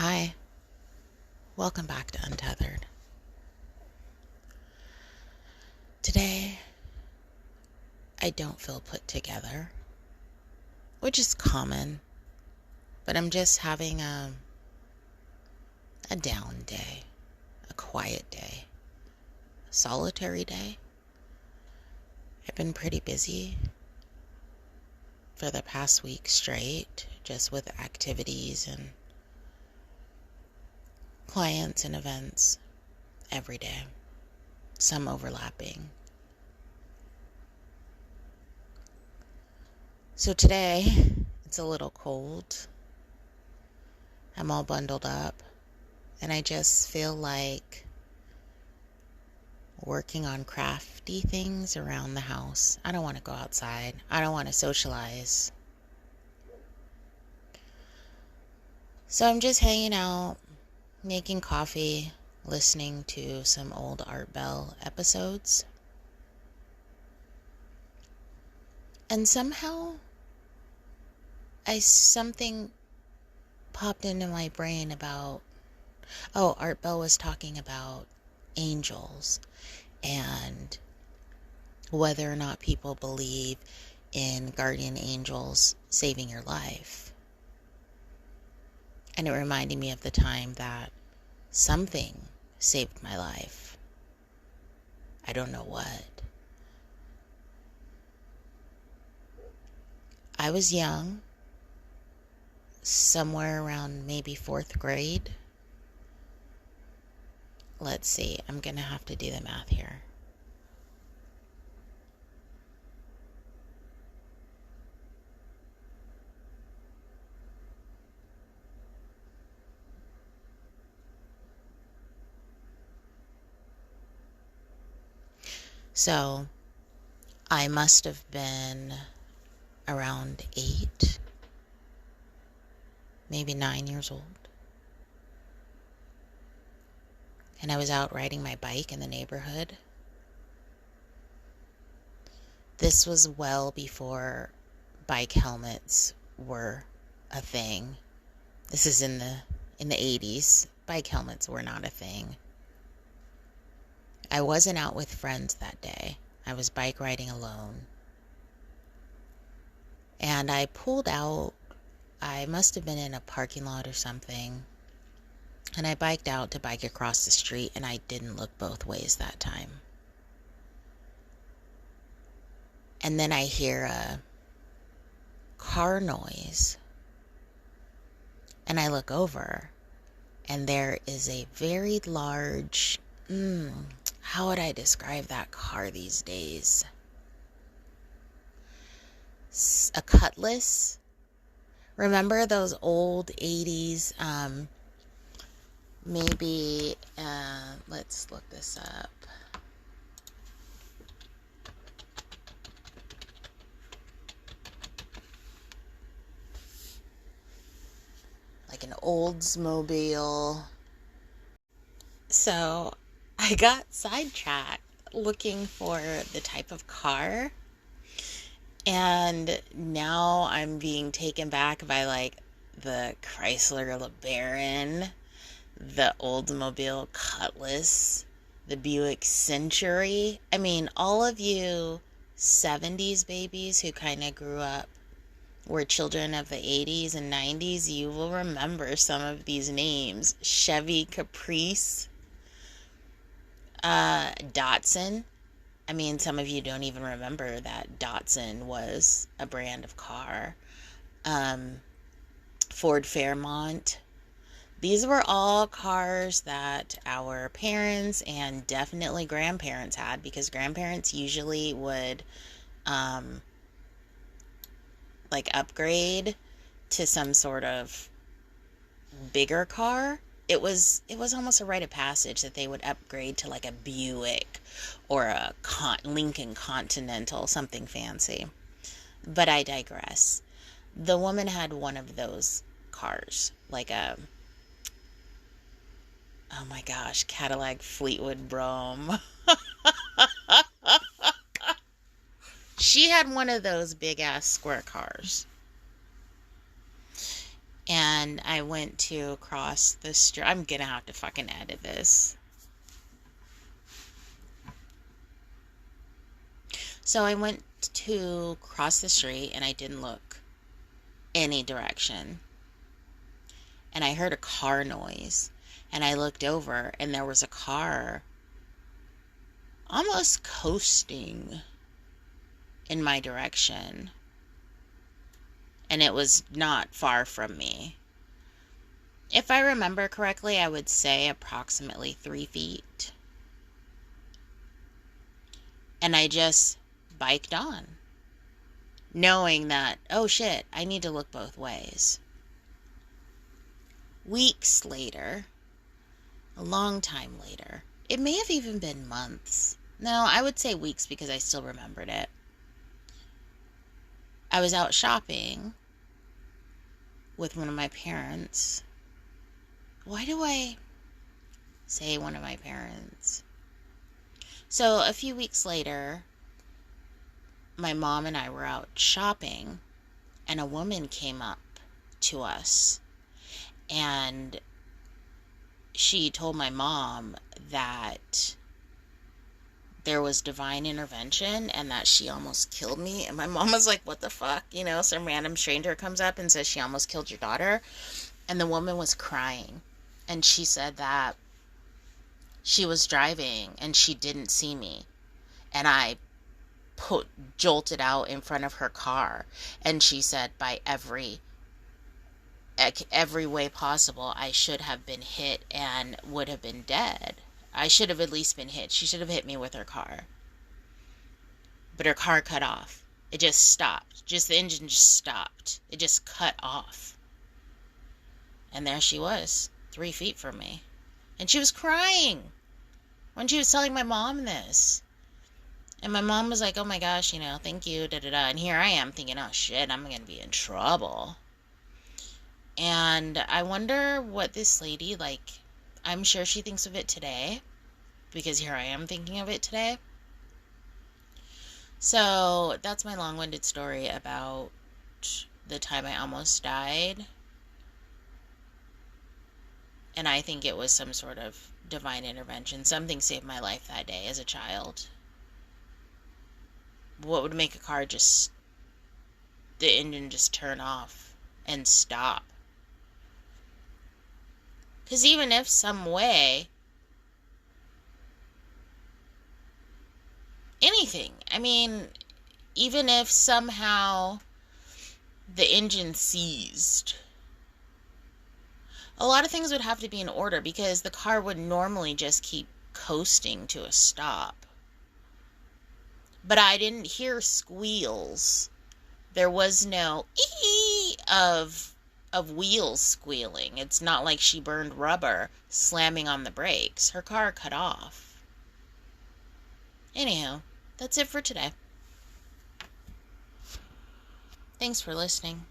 Hi, welcome back to Untethered. Today, I don't feel put together, which is common, but I'm just having a down day, a quiet day, a solitary day. I've been pretty busy for the past week straight, just with activities and clients and events every day, some overlapping. So today, it's a little cold. I'm all bundled up, and I just feel like working on crafty things around the house. I don't want to go outside. I don't want to socialize. So I'm just hanging out, making coffee, listening to some old Art Bell episodes. And somehow, something popped into my brain about, Art Bell was talking about angels and whether or not people believe in guardian angels saving your life. And it reminded me of the time that something saved my life. I don't know what. I was young, somewhere around maybe 4th grade. Let's see, I'm going to have to do the math here. So, I must have been around 8, maybe 9 years old. And I was out riding my bike in the neighborhood. This was well before bike helmets were a thing. This is in the 80s. Bike helmets were not a thing. I wasn't out with friends that day. I was bike riding alone. And I pulled out. I must have been in a parking lot or something. And I biked out to bike across the street, and I didn't look both ways that time. And then I hear a car noise. And I look over, and there is a very large, how would I describe that car these days? A Cutlass. Remember those old 80s, maybe, let's look this up. Like an Oldsmobile. So I got sidetracked looking for the type of car. And now I'm being taken back by like the Chrysler LeBaron, the Oldsmobile Cutlass, the Buick Century. I mean, all of you 70s babies who kind of grew up, were children of the 80s and 90s, you will remember some of these names. Chevy Caprice, Datsun. I mean, some of you don't even remember that Datsun was a brand of car. Ford Fairmont. These were all cars that our parents and definitely grandparents had, because grandparents usually would like upgrade to some sort of bigger car. It was almost a rite of passage that they would upgrade to like a Buick or a Lincoln Continental, something fancy. But I digress. The woman had one of those cars, like a, oh my gosh, Cadillac Fleetwood Brougham. She had one of those big ass square cars. And I went to cross the street. I'm gonna have to fucking edit this. So I went to cross the street and I didn't look any direction. And I heard a car noise. And I looked over and there was a car almost coasting in my direction. And it was not far from me. If I remember correctly, I would say approximately 3 feet. And I just biked on, knowing that, oh shit, I need to look both ways. Weeks later, a long time later, it may have even been months. No, I would say weeks because I still remembered it. I was out shopping with one of my parents. Why do I say one of my parents? So a few weeks later, my mom and I were out shopping, and a woman came up to us, and she told my mom that there was divine intervention and that she almost killed me. And my mom was like, what the fuck? You know, some random stranger comes up and says she almost killed your daughter. And the woman was crying. And she said that she was driving and she didn't see me. And I jolted out in front of her car. And she said by every way possible, I should have been hit and would have been dead. I should have at least been hit. She should have hit me with her car. But her car cut off. It just stopped. The engine just stopped. It just cut off. And there she was, 3 feet from me. And she was crying when she was telling my mom this. And my mom was like, oh my gosh, you know, thank you, da-da-da. And here I am thinking, oh shit, I'm going to be in trouble. And I wonder what this lady, like, I'm sure she thinks of it today, because here I am thinking of it today. So that's my long-winded story about the time I almost died. And I think it was some sort of divine intervention. Something saved my life that day as a child. What would make a car just, the engine just turn off and stop? Because even if some way, anything, I mean, even if somehow the engine seized, a lot of things would have to be in order because the car would normally just keep coasting to a stop. But I didn't hear squeals. There was no ee of wheels squealing. It's not like she burned rubber slamming on the brakes. Her car cut off. Anyhow, that's it for today. Thanks for listening.